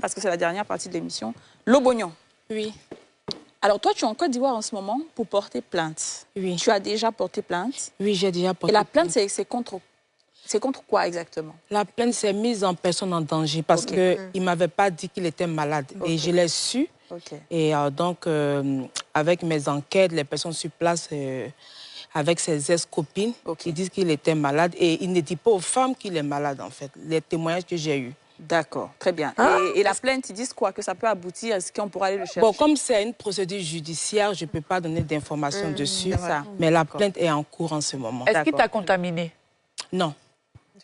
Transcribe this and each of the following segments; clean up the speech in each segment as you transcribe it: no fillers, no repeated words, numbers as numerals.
parce que c'est la dernière partie de l'émission. Lobognon. Oui. Alors toi, tu es en Côte d'Ivoire en ce moment pour porter plainte. Oui. Tu as déjà porté plainte. Oui, j'ai déjà porté plainte. Et la plainte, c'est contre quoi exactement? La plainte, c'est mise en personne en danger parce qu'il ne m'avait pas dit qu'il était malade. Et je l'ai su. Et donc, avec mes enquêtes, les personnes sur place, avec ses ex-copines, ils disent qu'il était malade. Et il ne dit pas aux femmes qu'il est malade, en fait. Les témoignages que j'ai eus. D'accord, très bien. Et la plainte, ils disent quoi? Que ça peut aboutir à ce qu'on pourra aller le chercher? Bon, comme c'est une procédure judiciaire, je ne peux pas donner d'informations dessus. Mais la plainte est en cours en ce moment. Est-ce qu'il t'a contaminé? Non.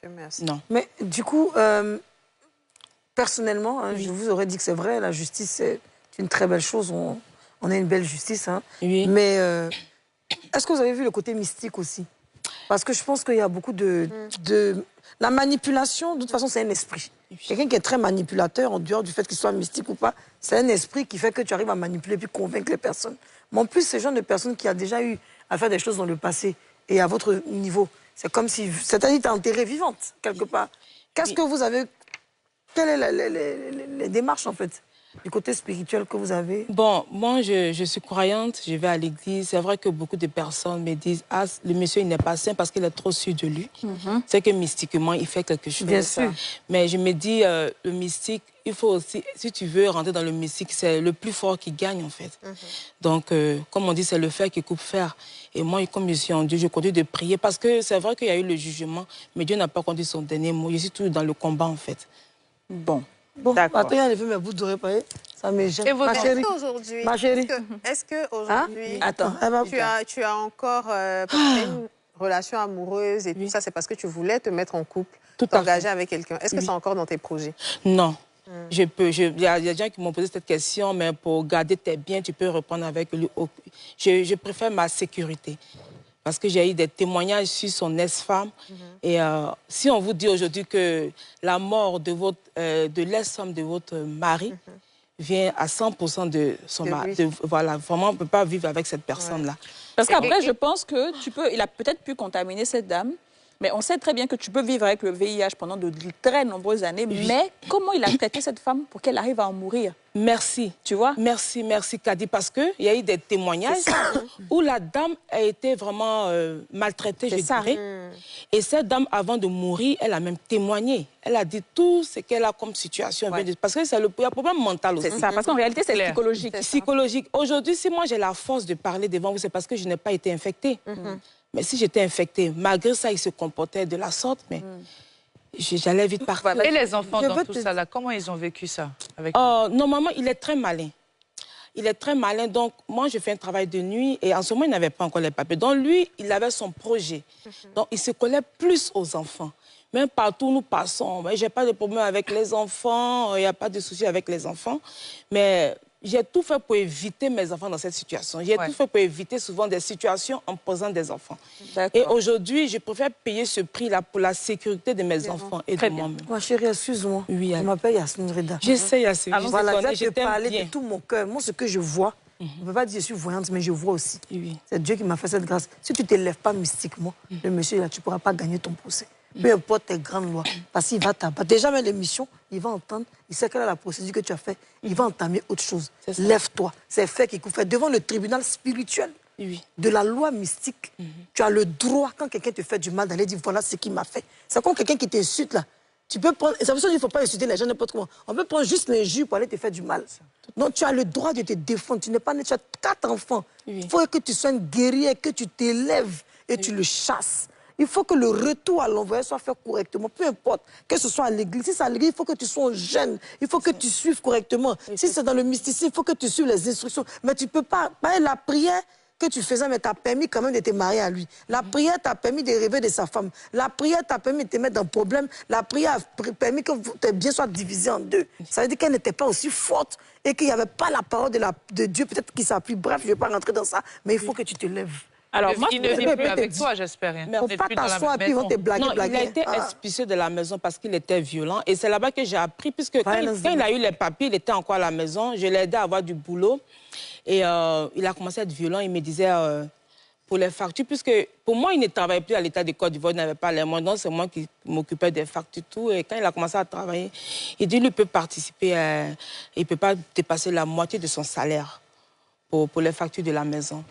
Merci. Non. Mais du coup, personnellement, je vous aurais dit que c'est vrai, la justice, c'est une très belle chose. On a une belle justice. Oui. Mais est-ce que vous avez vu le côté mystique aussi? Parce que je pense qu'il y a beaucoup de... La manipulation, de toute façon, c'est un esprit. Quelqu'un qui est très manipulateur, en dehors du fait qu'il soit mystique ou pas, c'est un esprit qui fait que tu arrives à manipuler puis convaincre les personnes. Mais en plus, c'est le genre de personne qui a déjà eu à faire des choses dans le passé et à votre niveau. C'est comme si... C'est-à-dire que tu es enterrée vivante, quelque part. Qu'est-ce que vous avez... Quelles sont les démarches, en fait, du côté spirituel que vous avez? Bon, moi, je suis croyante, je vais à l'église. C'est vrai que beaucoup de personnes me disent « Ah, le monsieur, il n'est pas saint parce qu'il est trop sûr de lui. C'est que mystiquement, il fait quelque chose. Bien sûr. Mais je me dis, le mystique, il faut aussi... Si tu veux rentrer dans le mystique, c'est le plus fort qui gagne, en fait. Donc, comme on dit, c'est le fer qui coupe fer. Et moi, comme je suis en Dieu, je continue de prier parce que c'est vrai qu'il y a eu le jugement, mais Dieu n'a pas conduit son dernier mot. Je suis toujours dans le combat, en fait. Bon, attends, il y a les mes bouts d'oreilles, ça me gêne. Et vous, ma chérie, aujourd'hui, ma chérie. Est-ce qu'aujourd'hui, Attends, tu as encore une relation amoureuse et tout ça, c'est parce que tu voulais te mettre en couple, t'engager avec quelqu'un. Est-ce que c'est encore dans tes projets? Non. Il y a des gens qui m'ont posé cette question, mais pour garder tes biens, tu peux répondre avec lui. Je préfère ma sécurité. Parce que j'ai eu des témoignages sur son ex-femme. Et si on vous dit aujourd'hui que la mort de l'ex-femme de votre mari vient à 100% de son mari, voilà, vraiment, on ne peut pas vivre avec cette personne-là. Parce qu'après, je pense que il a peut-être pu contaminer cette dame, mais on sait très bien que tu peux vivre avec le VIH pendant de très nombreuses années, mais comment il a traité cette femme pour qu'elle arrive à en mourir? Merci. Tu vois? Merci, Kadi, parce qu'il y a eu des témoignages où la dame a été vraiment maltraitée, je dirais. Et cette dame, avant de mourir, elle a même témoigné. Elle a dit tout ce qu'elle a comme situation. Parce que il y a un problème mental aussi. C'est ça, parce qu'en réalité, c'est psychologique. Psychologique. Aujourd'hui, si moi j'ai la force de parler devant vous, c'est parce que je n'ai pas été infectée. Mais si j'étais infectée, malgré ça, il se comportait de la sorte, mais j'allais vite partir. Et les enfants dans tout ça, là, comment ils ont vécu ça avec... Normalement, il est très malin. Il est très malin, donc moi, je fais un travail de nuit et en ce moment, il n'avait pas encore les papiers. Donc lui, il avait son projet. Donc il se collait plus aux enfants. Même partout où nous passons, je n'ai pas de problème avec les enfants, il n'y a pas de souci avec les enfants, mais... J'ai tout fait pour éviter mes enfants dans cette situation. J'ai tout fait pour éviter souvent des situations en posant des enfants. Et aujourd'hui, je préfère payer ce prix-là pour la sécurité de mes enfants et de moi-même. Ma chérie, excuse-moi. Oui, je m'appelle Yasmine Reda. J'essaie, Yasmine. Voilà, je vais te parler de tout mon cœur. Moi, ce que je vois, je ne peux pas dire que je suis voyante, mais je vois aussi. C'est Dieu qui m'a fait cette grâce. Si tu ne t'élèves pas mystiquement, le monsieur, là, tu ne pourras pas gagner ton procès. Peu importe tes grandes lois. Parce qu'il va t'abattre. Déjà, même l'émission, il va entendre, il sait quelle est la procédure que tu as faite, il va entamer autre chose. Lève-toi. C'est fait qu'il fait. Devant le tribunal spirituel de la loi mystique, tu as le droit, quand quelqu'un te fait du mal, d'aller dire voilà ce qu'il m'a fait. C'est comme quelqu'un qui t'insulte là. Tu peux prendre. C'est pour ça qu'il ne faut pas insulter les gens n'importe comment. On peut prendre juste l'injure pour aller te faire du mal. Donc tu as le droit de te défendre. Tu n'es pas né, tu as 4 enfants. Il faut que tu sois une guerrière, que tu t'élèves et tu le chasses. Il faut que le retour à l'envoyé soit fait correctement, peu importe, que ce soit à l'église. Si c'est à l'église, il faut que tu sois jeune, il faut que tu suives correctement. Si c'est dans le mysticisme, il faut que tu suives les instructions. Mais tu ne peux pas... La prière que tu faisais, mais t'as permis quand même de te marier à lui. La prière t'a permis de rêver de sa femme. La prière t'a permis de te mettre dans un problème. La prière a permis que tes biens soient divisés en deux. Ça veut dire qu'elle n'était pas aussi forte et qu'il n'y avait pas la parole de Dieu, peut-être qui s'appuie. Bref, je ne vais pas rentrer dans ça, mais il faut que tu te lèves. Alors, il ne vit plus avec toi, j'espère. Il ne faut pas t'asseoir et puis ils vont te blaguer. Non, il a été expulsé de la maison parce qu'il était violent. Et c'est là-bas que j'ai appris, puisque quand il a eu les papiers, il était encore à la maison. Je l'ai aidé à avoir du boulot. Et il a commencé à être violent. Il me disait, pour les factures, puisque pour moi, il ne travaillait plus à l'État de Côte d'Ivoire, il n'avait pas les moyens, donc c'est moi qui m'occupais des factures, tout. Et quand il a commencé à travailler, il dit qu'il peut participer, il ne peut pas dépasser la moitié de son salaire pour les factures de la maison.